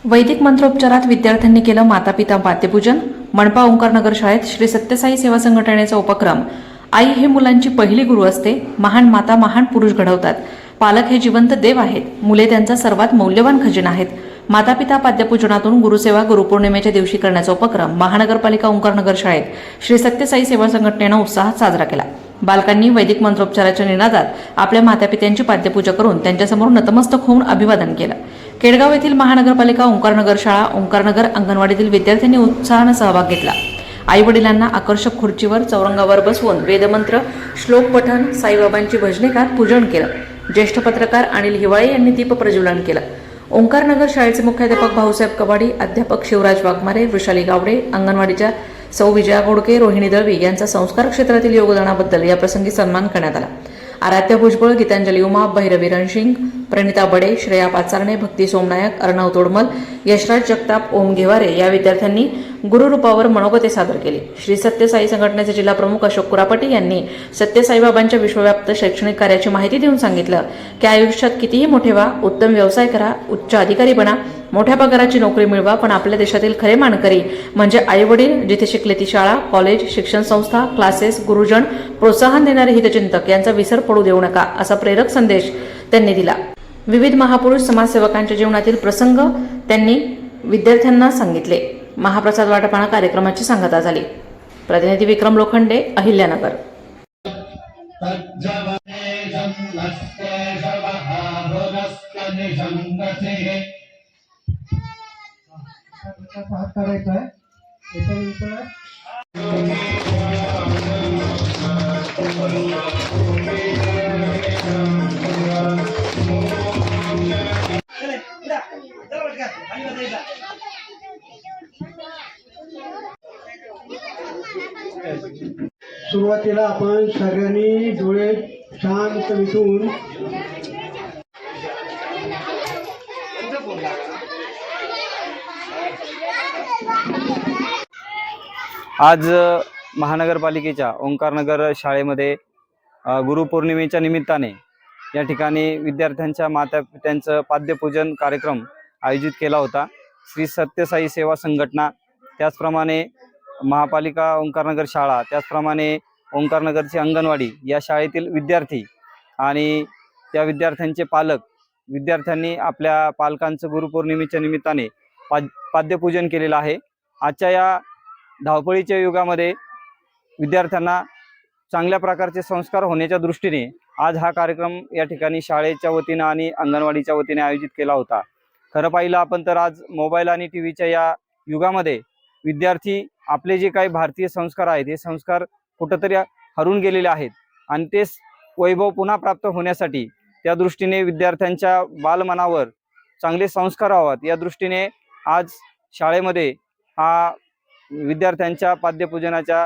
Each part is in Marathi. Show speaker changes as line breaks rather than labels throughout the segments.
वैदिक मंत्रोपचारात विद्यार्थ्यांनी केलं मातापिता पाद्यपूजन. मनपा ओंकारनगर शाळेत श्री सत्यसाई सेवा संघटनेचा उपक्रम. आई हे मुलांची पहिली गुरु असते. महान माता महान पुरुष घडवतात. पालक हे जिवंत देव आहेत. मुले त्यांचा सर्वात मौल्यवान खजिना आहेत. मातापिता पाद्यपूजनातून गुरुसेवा गुरुपौर्णिमेच्या दिवशी करण्याचा उपक्रम महानगरपालिका ओंकारनगर शाळेत श्री सत्यसाई सेवा संघटनेनं उत्साहात साजरा केला. बालकांनी वैदिक मंत्रोपचाराच्या निनादात आपल्या मातापित्यांची पाद्यपूजा करून त्यांच्यासमोर नतमस्तक होऊन अभिवादन केलं. केडगाव येथील महानगरपालिका ओंकारनगर शाळा ओंकारनगर अंगणवाडीतील विद्यार्थ्यांनी उत्साहानं सहभाग घेतला. आई वडिलांना आकर्षक खुर्चीवर चौरंगावर बसवून वेदमंत्र, श्लोक पठण, साईबाबांची भजनेकार पूजन केलं. ज्येष्ठ पत्रकार अनिल हिवाळे यांनी दीप प्रज्वलन केलं. ओंकारनगर शाळेचे मुख्याध्यापक भाऊसाहेब कबाडी, अध्यापक शिवराज वाघमारे, वृषाली गावडे, अंगणवाडीच्या सौ विजया घोडके, रोहिणी दळवी यांचा संस्कार क्षेत्रातील योगदानाबद्दल या प्रसंगी सन्मान करण्यात आला. आराध्य भुजबळ, गीतांजली उमा, भैरवी रणसिंग, प्रणिता बडे, श्रेया पाचारणे, भक्ती सोमनायक, अर्णव तोडमल, यशराज जगताप, ओम घेवारे या विद्यार्थ्यांनी गुरुरूपावर मनोगते सादर केली. श्री सत्यसाई संघटनेचे जिल्हा प्रमुख अशोक कुरापटी यांनी सत्यसाईबाबांच्या विश्वव्याप्त शैक्षणिक कार्याची माहिती देऊन सांगितलं की आयुष्यात कितीही मोठे व्हा, उत्तम व्यवसाय करा, उच्च अधिकारी बना, मोठ्या पगाराची नोकरी मिळवा, पण आपल्या देशातील खरे मानकरी म्हणजे आई वडील, जिथे शिकले ती शाळा, कॉलेज, शिक्षण संस्था, क्लासेस, गुरुजन, प्रोत्साहन देणारे हितचिंतक यांचा विसर पडू देऊ नका, असा प्रेरक संदेश त्यांनी दिला. विविध महापुरुष समाजसेवकांच्या जीवनातील प्रसंग त्यांनी विद्यार्थ्यांना सांगितले. महाप्रसाद वाटपाना कार्यक्रमाची सांगता झाली. प्रतिनिधी विक्रम लोखंडे, अहिल्यानगर.
सुरुवातीला आपण सगळ्यांनी डोळे शांत मिटून
आज महानगरपालिकेच्या ओंकारनगर शाळेमध्ये गुरुपौर्णिमेच्या निमित्ताने या ठिकाणी विद्यार्थ्यांच्या मातापित्यांचं पाद्यपूजन कार्यक्रम आयोजित केला होता. श्री सत्यसाई सेवा संघटना, त्याचप्रमाणे महापालिका ओंकारनगर शाळा, त्याचप्रमाणे ओंकारनगरची अंगणवाडी या शाळेतील विद्यार्थी आणि त्या विद्यार्थ्यांचे पालक, विद्यार्थ्यांनी आपल्या पालकांचं गुरुपौर्णिमेच्या निमित्ताने पाद्यपूजन केलेलं आहे. आजच्या या धावपळीच्या युगामध्ये विद्यार्थ्यांना चांगल्या प्रकारचे संस्कार होण्याच्या दृष्टीने आज हा कार्यक्रम या ठिकाणी शाळेच्या वतीनं आणि अंगणवाडीच्या वतीने आयोजित केला होता. खरं पाहिलं आपण तर आज मोबाईल आणि टी व्हीच्या या युगामध्ये विद्यार्थी आपले जे काही भारतीय संस्कार आहेत हे संस्कार कुठंतरी हरून गेलेले आहेत आणि ते वैभव पुन्हा प्राप्त होण्यासाठी त्या दृष्टीने विद्यार्थ्यांच्या बालमनावर चांगले संस्कार व्हावेत या दृष्टीने आज शाळेमध्ये हा विद्यार्थ्यांच्या पाद्यपूजनाचा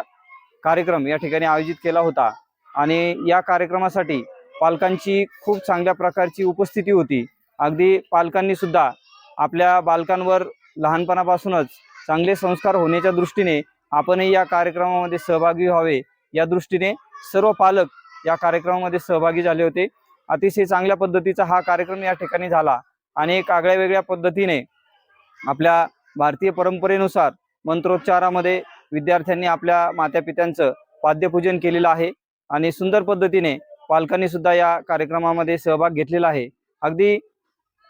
कार्यक्रम या ठिकाणी आयोजित केला होता आणि या कार्यक्रमासाठी पालकांची खूप चांगल्या प्रकारची उपस्थिती होती. अगदी पालकांनी सुद्धा आपल्या बालकांवर लहानपणापासूनच चांगले संस्कार होण्याच्या दृष्टीने आपणही या कार्यक्रमामध्ये सहभागी व्हावे या दृष्टीने सर्व पालक या कार्यक्रमामध्ये सहभागी झाले होते. अतिशय चांगल्या पद्धतीचा हा कार्यक्रम या ठिकाणी झाला आणि एक आगळ्या वेगळ्या पद्धतीने आपल्या भारतीय परंपरेनुसार मंत्रोच्चारामध्ये विद्यार्थ्यांनी आपल्या मातापित्यांचं पाद्यपूजन केलेलं आहे आणि सुंदर पद्धतीने पालकांनी सुद्धा या कार्यक्रमामध्ये सहभाग घेतलेला आहे. अगदी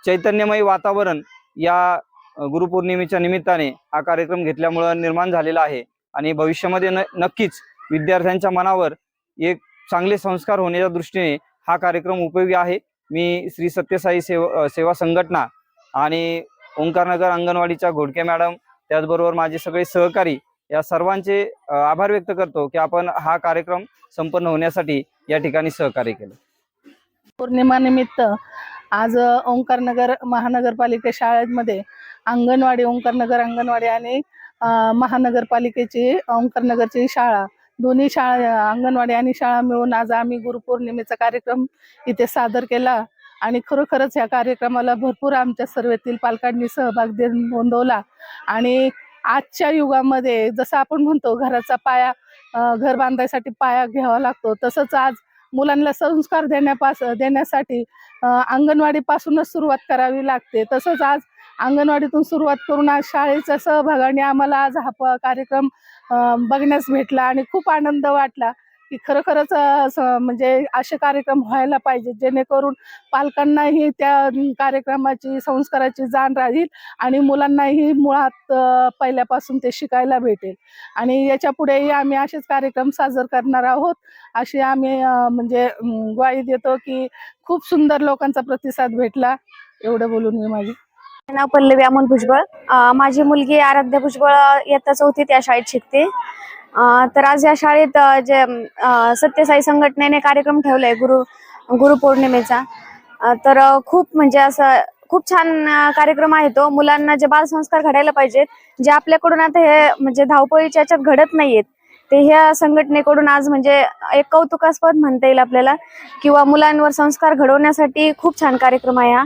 चैतन्यमय वातावरण या गुरुपौर्णिमेच्या निमित्ताने हा कार्यक्रम घेतल्यामुळे निर्माण झालेला आहे आणि भविष्यामध्ये नक्कीच विद्यार्थ्यांच्या मनावर एक चांगले संस्कार होण्याच्या दृष्टीने हा कार्यक्रम उपयोगी आहे. मी श्री सत्यसाई सेवा संघटना आणि ओंकारनगर अंगणवाडीच्या घोडके मॅडम, त्याचबरोबर माझे सगळे सहकारी या सर्वांचे आभार व्यक्त करतो की आपण हा कार्यक्रम संपन्न होण्यासाठी या ठिकाणी सहकार्य केलं.
पौर्णिमा निमित्त आज ओंकारनगर महानगरपालिका शाळेमध्ये अंगणवाडी, ओंकारनगर अंगणवाडी आणि महानगरपालिकेची ओंकारनगरची शाळा, दोन्ही शाळा, अंगणवाडी आणि शाळा मिळून आज आम्ही गुरुपौर्णिमेचा कार्यक्रम इथे सादर केला आणि खरोखरच या कार्यक्रमाला भरपूर आमच्या सर्वेतील पालकांनी सहभाग नोंदवला. आणि आजच्या युगामध्ये जसं आपण म्हणतो घराचा पाया, घर बांधायसाठी पाया घ्यावा लागतो, तसंच आज मुलांना संस्कार देण्यासाठी अंगणवाडीपासूनच सुरुवात करावी लागते. तसंच आज अंगणवाडीतून सुरुवात करून आज शाळेच्या सहभागाने आम्हाला आज हा कार्यक्रम बघण्यास भेटला आणि खूप आनंद वाटला की खरोखरच म्हणजे असे कार्यक्रम व्हायला पाहिजे, जेणेकरून पालकांनाही त्या कार्यक्रमाची संस्काराची जाण राहील आणि मुलांनाही मुळात पहिल्यापासून ते शिकायला भेटेल. आणि याच्या पुढेही आम्ही असेच कार्यक्रम साजर करणार आहोत, अशी आम्ही म्हणजे ग्वाही देतो की खूप सुंदर लोकांचा प्रतिसाद भेटला. एवढं बोलून मी माझी
नाव पल्लवी अमोल भुजबळ. माझी मुलगी आराध्या भुजबळ इयत्ता 4थीत या शाळेत शिकते. तर आज या शाळेत जे सत्यसाई संघटनेने कार्यक्रम ठेवलाय गुरुपौर्णिमेचा, तर खूप म्हणजे असं खूप छान कार्यक्रम आहे तो. मुलांना जे बालसंस्कार घडायला पाहिजेत, जे आपल्याकडून आता हे म्हणजे धावपळीच्या याच्यात घडत नाहीयेत, ते ह्या संघटनेकडून आज म्हणजे एक कौतुकास्पद म्हणता येईल आपल्याला, किंवा मुलांवर संस्कार घडवण्यासाठी खूप छान कार्यक्रम आहे हा.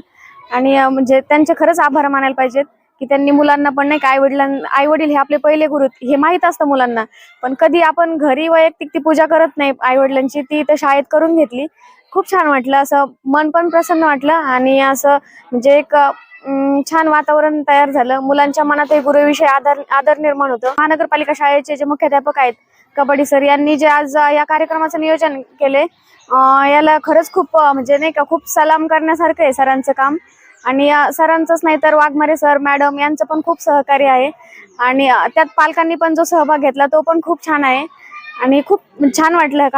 आणि म्हणजे त्यांचे खरंच आभार मानायला पाहिजेत की त्यांनी मुलांना पण नाही का आई वडील हे आपले पहिले गुरु हे माहीत असतं मुलांना, पण कधी आपण घरी वैयक्तिक ती पूजा करत नाही आई वडिलांची, ती इथं शाळेत करून घेतली. खूप छान वाटलं, असं मन पण प्रसन्न वाटलं आणि असं म्हणजे एक छान वातावरण तयार झालं. मुलांच्या मनात गुरुविषयी आदर निर्माण होतं. महानगरपालिका शाळेचे जे मुख्याध्यापक आहेत कबड्डी सर, यांनी जे आज या कार्यक्रमाचं नियोजन केले, याला खरंच खूप म्हणजे नाही का खूप सलाम करण्यासारखं आहे सरांचं काम. आणि सरांचंच नाही तर वाघमारे सर मॅडम यांचं पण खूप सहकार्य आहे आणि त्यात पालकांनी पण जो सहभाग घेतला तो पण खूप छान आहे आणि खूप छान वाटलं.